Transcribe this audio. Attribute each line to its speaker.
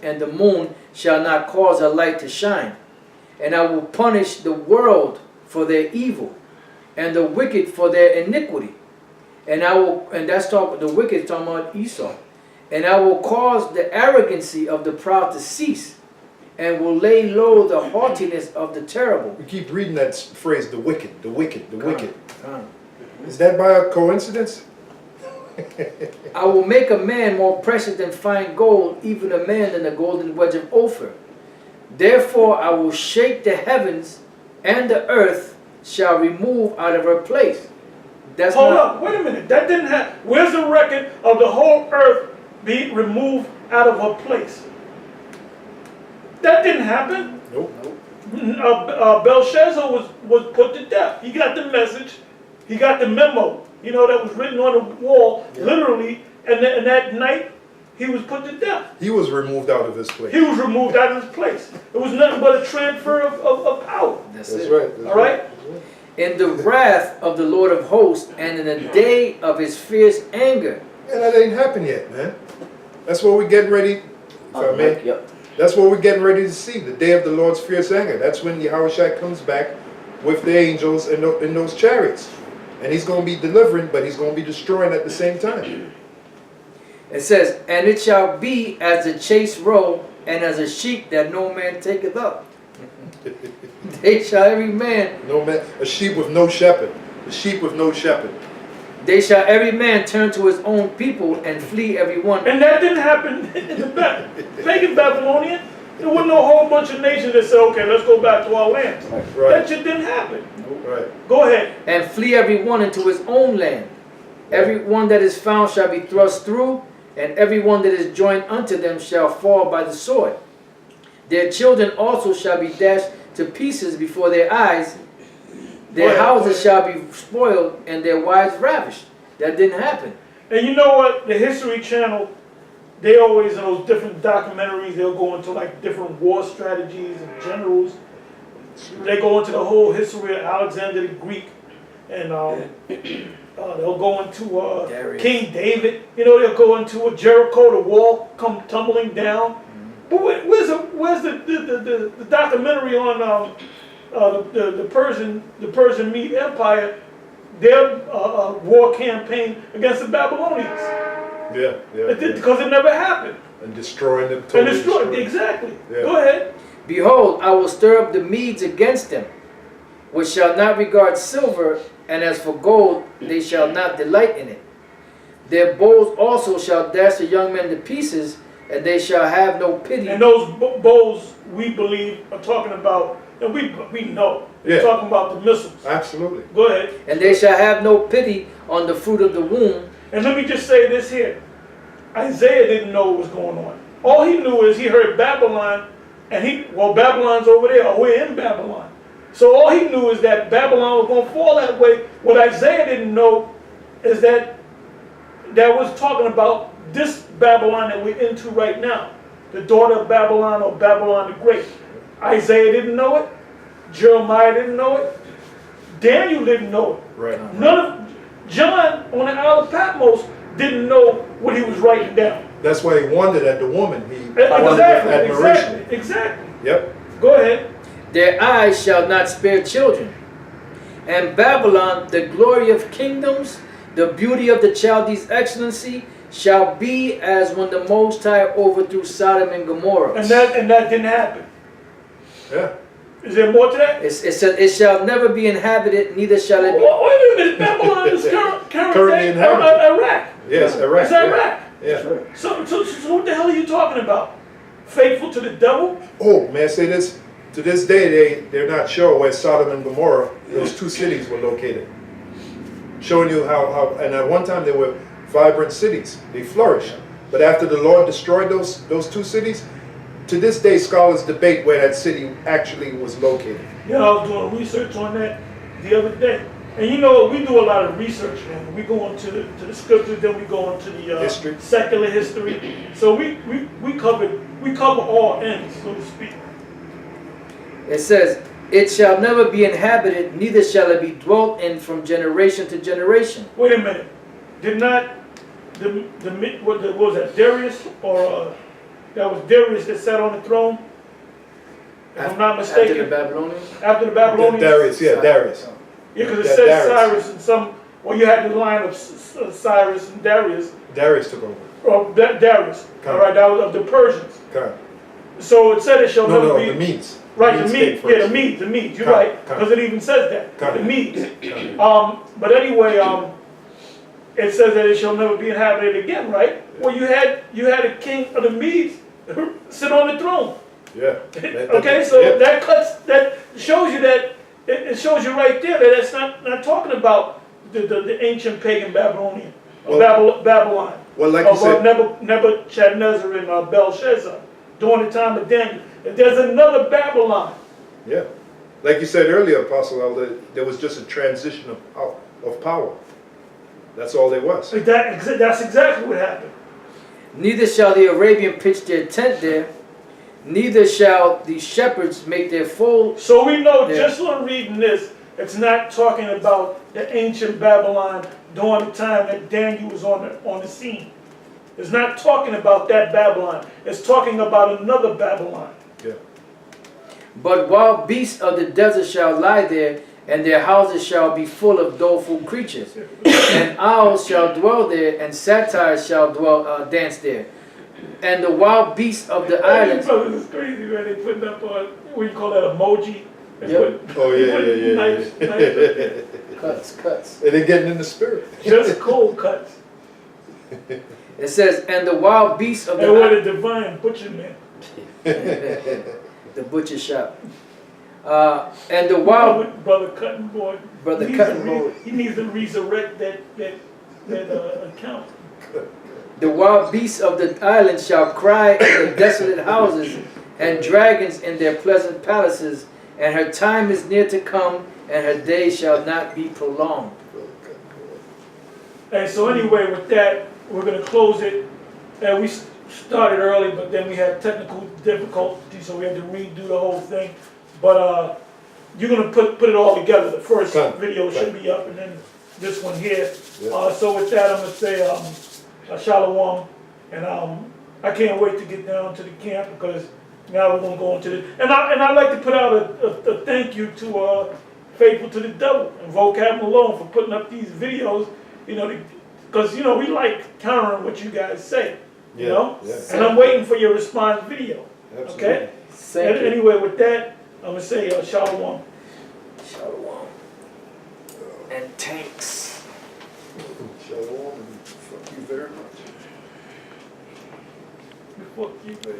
Speaker 1: and the moon shall not cause her light to shine. And I will punish the world for their evil, and the wicked for their iniquity. And that's talking, the wicked talking about Esau. And I will cause the arrogancy of the proud to cease, and will lay low the haughtiness of the terrible.
Speaker 2: We keep reading that phrase, the wicked, the wicked, the wicked. Is that by a coincidence?
Speaker 1: I will make a man more precious than fine gold, even a man than the golden wedge of Ophir. Therefore I will shake the heavens, and the earth shall remove out of her place. That's
Speaker 3: Hold up, wait a minute. That didn't happen. Where's the record of the whole earth being removed out of her place? That didn't happen.
Speaker 2: Nope.
Speaker 3: Belshazzar was put to death. He got the message. He got the memo. You know, that was written on the wall, literally. And that night, he was put to death.
Speaker 2: He was removed out of his place.
Speaker 3: He was removed out of his place. It was nothing but a transfer of power.
Speaker 1: That's
Speaker 2: right. That's
Speaker 3: all right?
Speaker 1: In the wrath of the Lord of hosts, and in the day of his fierce anger.
Speaker 2: And that ain't happened yet, man. That's what we're getting ready, if I may.
Speaker 1: Yep.
Speaker 2: That's what we're getting ready to see, the day of the Lord's fierce anger. That's when Yahushua comes back with the angels in those chariots. And he's going to be delivering, but he's going to be destroying at the same time.
Speaker 1: It says, and it shall be as the chase roe, and as a sheep that no man taketh up. They shall every man...
Speaker 2: No man, a sheep with no shepherd. A sheep with no shepherd.
Speaker 1: They shall every man turn to his own people, and flee every one.
Speaker 3: And that didn't happen in the pagan Babylonian. There wasn't a whole bunch of nations that said, okay, let's go back to our land.
Speaker 2: Right.
Speaker 3: That shit didn't happen.
Speaker 2: Right.
Speaker 3: Go ahead.
Speaker 1: And flee every one into his own land. Every one that is found shall be thrust through, and every one that is joined unto them shall fall by the sword. Their children also shall be dashed to pieces before their eyes. Their houses shall be spoiled, and their wives ravished. That didn't happen.
Speaker 3: And you know what? The History Channel, they always, in those different documentaries, they'll go into like different war strategies and generals. They go into the whole history of Alexander the Greek. And they'll go into King David. You know, they'll go into Jericho, the wall come tumbling down. But where's the documentary on the Persian Mede Empire, their war campaign against the Babylonians? Because it never happened.
Speaker 2: And destroying them. Totally
Speaker 3: exactly.
Speaker 2: Yeah.
Speaker 3: Go ahead.
Speaker 1: Behold, I will stir up the Medes against them, which shall not regard silver, and as for gold, they shall not delight in it. Their bows also shall dash the young men to pieces, and they shall have no pity.
Speaker 3: And those bows, we believe, are talking about, and we know, they're talking about the missiles.
Speaker 2: Absolutely.
Speaker 3: Go ahead.
Speaker 1: And they shall have no pity on the fruit of the womb.
Speaker 3: And let me just say this here. Isaiah didn't know what was going on. All he knew is he heard Babylon, and Babylon's over there, or we're in Babylon. So all he knew is that Babylon was going to fall that way. What Isaiah didn't know is that was talking about this Babylon that we're into right now. The daughter of Babylon, or Babylon the Great. Isaiah didn't know it. Jeremiah didn't know it. Daniel didn't know it.
Speaker 2: Right.
Speaker 3: None of John on the Isle of Patmos didn't know what he was writing down.
Speaker 2: That's why he wondered at the woman. He wondered with admiration.
Speaker 3: Exactly.
Speaker 2: Yep.
Speaker 3: Go ahead.
Speaker 1: Their eyes shall not spare children. And Babylon, the glory of kingdoms, the beauty of the Chaldees' excellency, shall be as when the Most High overthrew Sodom and Gomorrah.
Speaker 3: And that didn't happen.
Speaker 2: Yeah.
Speaker 3: Is there more to that?
Speaker 1: It said, it shall never be inhabited, neither shall it be.
Speaker 3: Wait a minute. Babylon is currently
Speaker 2: inhabited.
Speaker 3: Iraq.
Speaker 2: Yes, Iraq.
Speaker 3: It's Iraq.
Speaker 2: Yeah.
Speaker 3: So what the hell are you talking about? Faithful to the devil?
Speaker 2: Oh, may I say this? To this day, they're not sure where Sodom and Gomorrah, those two cities, were located. Showing you how and at one time they were vibrant cities. They flourished. But after the Lord destroyed those two cities, to this day scholars debate where that city actually was located.
Speaker 3: Yeah, I was doing research on that the other day. And you know, we do a lot of research, man. We go into the scriptures, then we go into the
Speaker 2: history.
Speaker 3: Secular history. So we cover all ends, so to speak.
Speaker 1: It says, it shall never be inhabited, neither shall it be dwelt in from generation to generation.
Speaker 3: Wait a minute. Did not what was that, Darius or that was Darius that sat on the throne. If I'm not
Speaker 1: After the
Speaker 3: mistaken.
Speaker 1: Babylonians?
Speaker 3: After the Babylonians.
Speaker 2: Darius, yeah, Darius.
Speaker 3: Yeah, because it
Speaker 2: Da-
Speaker 3: says
Speaker 2: Darius.
Speaker 3: Cyrus and some. Well, you had the line of Cyrus and Darius.
Speaker 2: Darius took over.
Speaker 3: Or Darius.
Speaker 2: Okay.
Speaker 3: All right, that was of the Persians.
Speaker 2: Okay.
Speaker 3: So it said it shall
Speaker 2: No,
Speaker 3: never
Speaker 2: no,
Speaker 3: be.
Speaker 2: the Medes.
Speaker 3: Right, the
Speaker 2: Medes
Speaker 3: Medes.
Speaker 2: came
Speaker 3: Yeah, the
Speaker 2: first.
Speaker 3: Medes. You're
Speaker 2: Okay,
Speaker 3: right,
Speaker 2: okay.
Speaker 3: because it even says that.
Speaker 2: Okay.
Speaker 3: The Medes.
Speaker 2: Okay.
Speaker 3: But anyway, it says that it shall never be inhabited again, right? Well, you had a king of the Medes sit on the throne.
Speaker 2: Yeah.
Speaker 3: Okay, so
Speaker 2: yeah.
Speaker 3: that shows you that it shows you right there that it's not talking about the ancient pagan Babylonian Babylon.
Speaker 2: Well, like you said,
Speaker 3: Nebuchadnezzar and Belshazzar during the time of Daniel. There's another Babylon.
Speaker 2: yeah, like you said earlier, Apostle Elder, there was just a transition of power. That's all there was.
Speaker 3: That's exactly what happened.
Speaker 1: Neither shall the Arabian pitch their tent there, neither shall the shepherds make their fold.
Speaker 3: So we know
Speaker 1: Yeah.
Speaker 3: just on reading this, it's not talking about the ancient Babylon during the time that Daniel was on the scene. It's not talking about that Babylon. It's talking about another Babylon.
Speaker 2: Yeah.
Speaker 1: But wild beasts of the desert shall lie there, and their houses shall be full of doleful creatures. And owls shall dwell there, and satyrs shall dance there. And the wild beasts of the islands.
Speaker 3: Brothers, it's crazy, man. They putting up what do you call that, emoji? They
Speaker 1: Yep.
Speaker 3: put-
Speaker 2: Oh
Speaker 3: they
Speaker 2: yeah,
Speaker 3: put
Speaker 2: yeah, yeah.
Speaker 3: nice-
Speaker 2: yeah.
Speaker 3: nice-
Speaker 1: Cuts.
Speaker 2: And they're getting in the spirit.
Speaker 3: just cold cuts.
Speaker 1: It says, and the wild beasts of
Speaker 3: And
Speaker 1: the
Speaker 3: what a divine butcher man.
Speaker 1: the butcher shop. And the wild
Speaker 3: Brother Cutting Board.
Speaker 1: brother
Speaker 3: He needs
Speaker 1: cutting
Speaker 3: to re-
Speaker 1: board.
Speaker 3: He needs to resurrect that account.
Speaker 1: The wild beasts of the island shall cry in the desolate houses, and dragons in their pleasant palaces. And her time is near to come, and her days shall not be prolonged.
Speaker 3: And so anyway, with that, we're going to close it. And we started early, but then we had technical difficulties, so we had to redo the whole thing. But you're going to put it all together. The first video should be up, and then this one here.
Speaker 2: Yeah.
Speaker 3: So with that, I'm going to say shalom. And I can't wait to get down to the camp, because now we're going to go into the... And I'd like to put out a thank you to Faithful to the Devil and Vocab Malone for putting up these videos, you know, because, you know, we like countering what you guys say, you know?
Speaker 2: Yeah.
Speaker 3: And I'm waiting for your response video,
Speaker 2: Absolutely.
Speaker 3: okay?
Speaker 1: Thank you.
Speaker 3: Anyway, with that, I'm going to say shalom.
Speaker 1: Shalom. And tanks.
Speaker 2: Shalom, and thank you very much.
Speaker 3: Fuck you, baby.